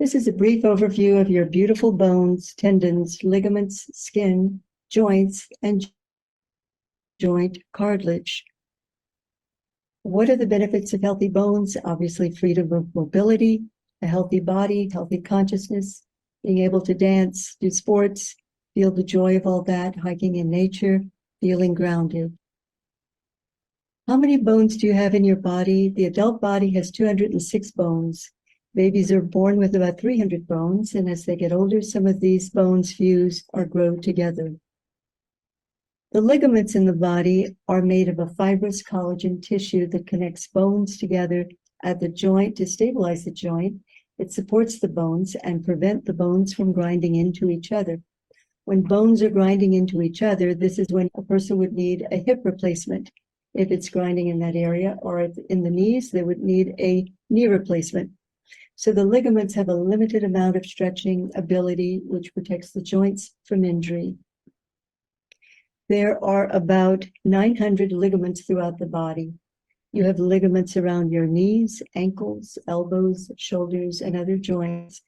This is a brief overview of your beautiful bones, tendons, ligaments, skin, joints, and joint cartilage. What are the benefits of healthy bones? Obviously, freedom of mobility, a healthy body, healthy consciousness, being able to dance, do sports, feel the joy of all that, hiking in nature, feeling grounded. How many bones do you have in your body? The adult body has 206 bones. Babies are born with about 300 bones, and as they get older, some of these bones fuse or grow together. The ligaments in the body are made of a fibrous collagen tissue that connects bones together at the joint to stabilize the joint. It supports the bones and prevent the bones from grinding into each other. When bones are grinding into each other, this is when a person would need a hip replacement. If it's grinding in that area, or in the knees, they would need a knee replacement. So the ligaments have a limited amount of stretching ability, which protects the joints from injury. There are about 900 ligaments throughout the body. You have ligaments around your knees, ankles, elbows, shoulders, and other joints.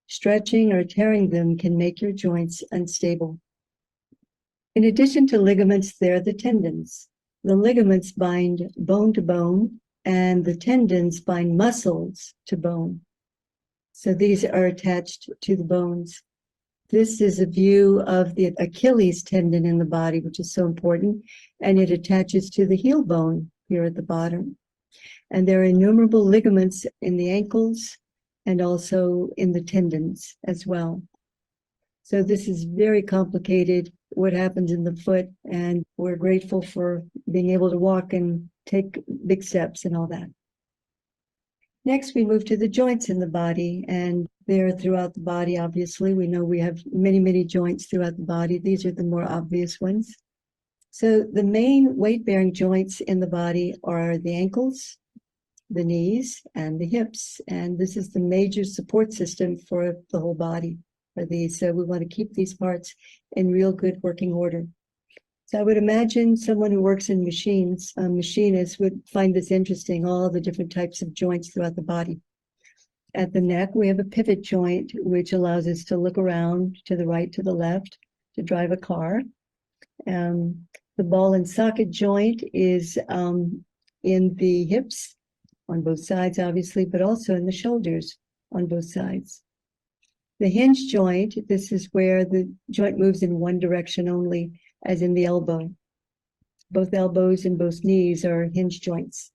Stretching or tearing them can make your joints unstable. In addition to ligaments, there are the tendons. The ligaments bind bone to bone, and the tendons bind muscles to bone. So these are attached to the bones. This is a view of the Achilles tendon in the body, which is so important, and it attaches to the heel bone here at the bottom. And there are innumerable ligaments in the ankles and also in the tendons as well. So this is very complicated, what happens in the foot, and we're grateful for being able to walk and take big steps and all that. Next, we move to the joints in the body, and they're throughout the body, obviously. We know we have many, many joints throughout the body. These are the more obvious ones. So the main weight-bearing joints in the body are the ankles, the knees, and the hips. And this is the major support system for the whole body for these. So we want to keep these parts in real good working order. So I would imagine someone who works in machines, a machinist, would find this interesting, all the different types of joints throughout the body. At the neck, we have a pivot joint, which allows us to look around to the right, to the left, to drive a car. The ball and socket joint is in the hips, on both sides, obviously, but also in the shoulders on both sides. The hinge joint, this is where the joint moves in one direction only, as in the elbow. Both elbows and both knees are hinge joints.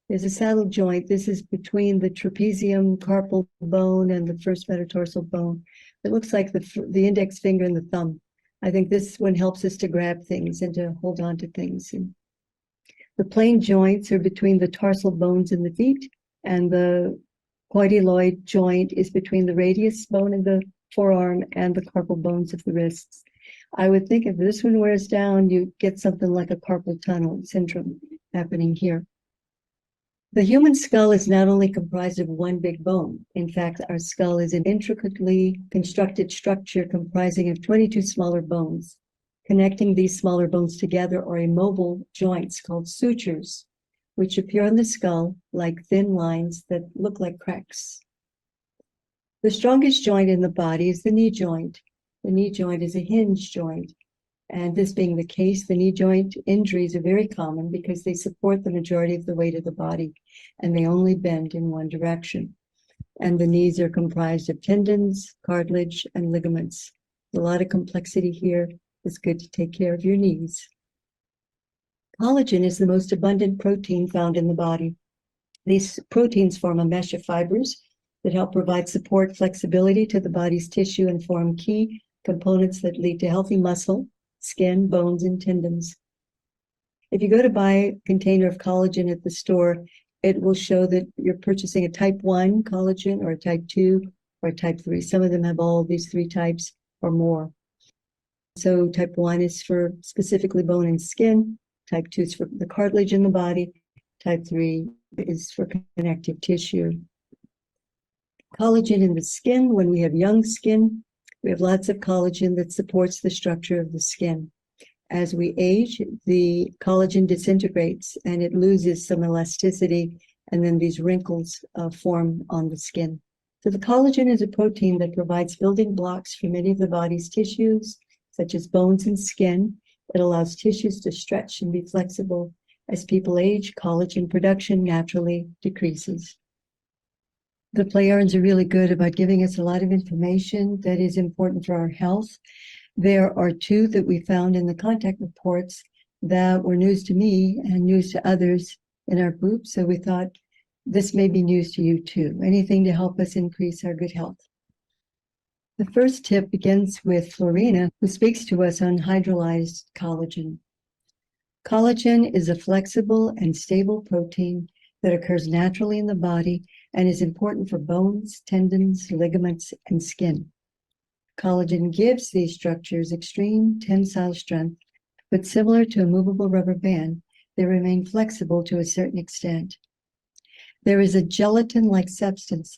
There's a saddle joint. This is between the trapezium carpal bone and the first metatarsal bone. It looks like the index finger and the thumb. I think this one helps us to grab things and to hold on to things. And the plane joints are between the tarsal bones in the feet, and the quadraloid joint is between the radius bone in the forearm and the carpal bones of the wrists. I would think if this one wears down, you get something like a carpal tunnel syndrome happening here. The human skull is not only comprised of one big bone. In fact, our skull is an intricately constructed structure comprising of 22 smaller bones. Connecting these smaller bones together are immobile joints called sutures, which appear on the skull like thin lines that look like cracks. The strongest joint in the body is the knee joint. The knee joint is a hinge joint. And this being the case, the knee joint injuries are very common because they support the majority of the weight of the body, and they only bend in one direction. And the knees are comprised of tendons, cartilage, and ligaments. A lot of complexity here. It's good to take care of your knees. Collagen is the most abundant protein found in the body. These proteins form a mesh of fibers that help provide support, flexibility to the body's tissue and form key components that lead to healthy muscle, skin, bones, and tendons. If you go to buy a container of collagen at the store, it will show that you're purchasing a type 1 collagen or a type 2 or a type 3. Some of them have all these 3 types or more. So type 1 is for specifically bone and skin. Type 2 is for the cartilage in the body. Type 3 is for connective tissue. Collagen in the skin, when we have young skin, we have lots of collagen that supports the structure of the skin. As we age, the collagen disintegrates and it loses some elasticity, and then these wrinkles form on the skin. So the collagen is a protein that provides building blocks for many of the body's tissues, such as bones and skin. It allows tissues to stretch and be flexible. As people age, collagen production naturally decreases. The play yarns are really good about giving us a lot of information that is important for our health. There are two that we found in the contact reports that were news to me and news to others in our group. So we thought this may be news to you too. Anything to help us increase our good health. The first tip begins with Florina, who speaks to us on hydrolyzed collagen. Collagen is a flexible and stable protein that occurs naturally in the body and is important for bones, tendons, ligaments, and skin. Collagen gives these structures extreme tensile strength, but similar to a movable rubber band, they remain flexible to a certain extent. There is a gelatin-like substance,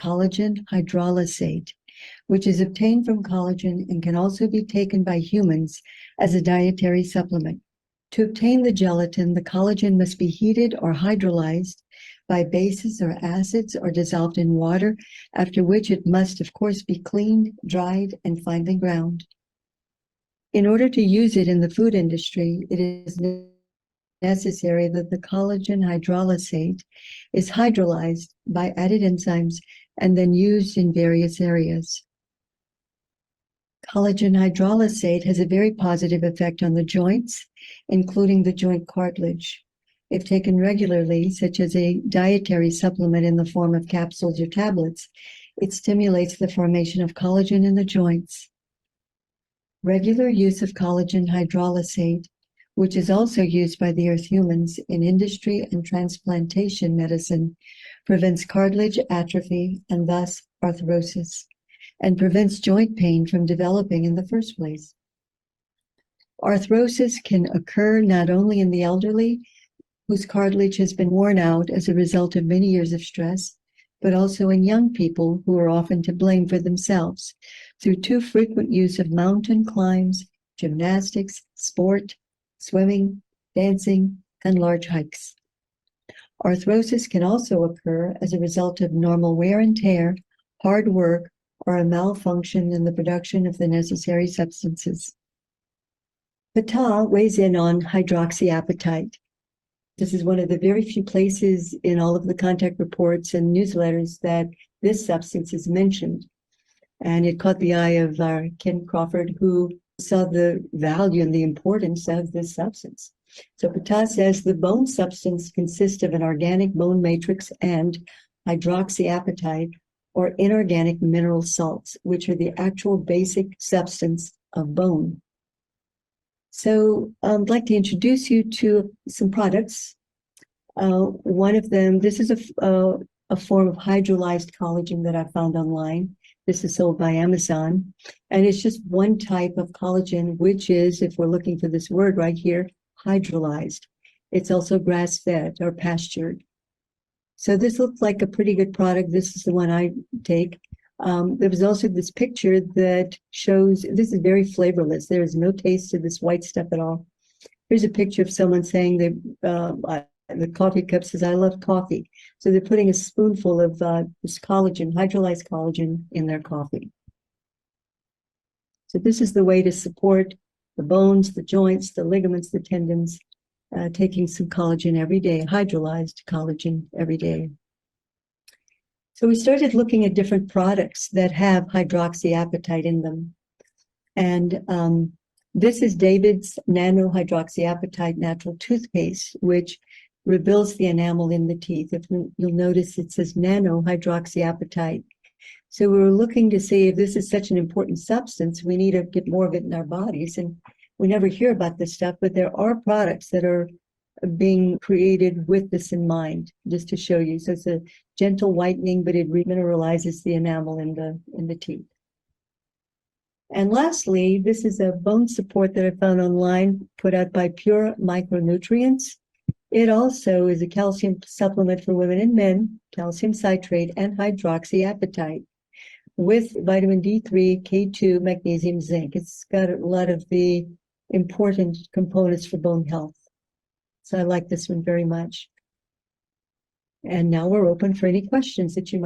collagen hydrolysate, which is obtained from collagen and can also be taken by humans as a dietary supplement. To obtain the gelatin, the collagen must be heated or hydrolyzed by bases or acids or dissolved in water, after which it must, of course, be cleaned, dried, and finely ground. In order to use it in the food industry, it is necessary that the collagen hydrolysate is hydrolyzed by added enzymes and then used in various areas. Collagen hydrolysate has a very positive effect on the joints, including the joint cartilage. If taken regularly, such as a dietary supplement in the form of capsules or tablets, it stimulates the formation of collagen in the joints. Regular use of collagen hydrolysate, which is also used by the earth humans in industry and transplantation medicine, prevents cartilage atrophy and thus arthrosis, and prevents joint pain from developing in the first place. Arthrosis can occur not only in the elderly, whose cartilage has been worn out as a result of many years of stress, but also in young people who are often to blame for themselves through too frequent use of mountain climbs, gymnastics, sport, swimming, dancing, and large hikes. Arthrosis can also occur as a result of normal wear and tear, hard work, or a malfunction in the production of the necessary substances. Pata weighs in on hydroxyapatite. This is one of the very few places in all of the contact reports and newsletters that this substance is mentioned. And it caught the eye of our Ken Crawford, who saw the value and the importance of this substance. So Pata says the bone substance consists of an organic bone matrix and hydroxyapatite, or inorganic mineral salts, which are the actual basic substance of bone. So I'd like to introduce you to some products. One of them, this is a form of hydrolyzed collagen that I found online. This is sold by Amazon, and it's just one type of collagen, which is, if we're looking for this word right here, hydrolyzed. It's also grass-fed or pastured. So this looks like a pretty good product. This is the one I take. There was also this picture that shows, this is very flavorless. There is no taste to this white stuff at all. Here's a picture of someone saying the coffee cup says, "I love coffee." So they're putting a spoonful of this collagen, hydrolyzed collagen, in their coffee. So this is the way to support the bones, the joints, the ligaments, the tendons, taking some collagen every day, hydrolyzed collagen every day. So we started looking at different products that have hydroxyapatite in them. And this is David's Nano Hydroxyapatite Natural Toothpaste, which rebuilds the enamel in the teeth. If you'll notice, it says Nano Hydroxyapatite. So we were looking to see if this is such an important substance, we need to get more of it in our bodies. And we never hear about this stuff, but there are products that are being created with this in mind, just to show you. So it's a gentle whitening, but it remineralizes the enamel in the teeth. And lastly, this is a bone support that I found online, put out by Pure Micronutrients. It also is a calcium supplement for women and men, calcium citrate and hydroxyapatite, with vitamin D3, K2, magnesium, zinc. It's got a lot of the important components for bone health. So I like this one very much. And now we're open for any questions that you might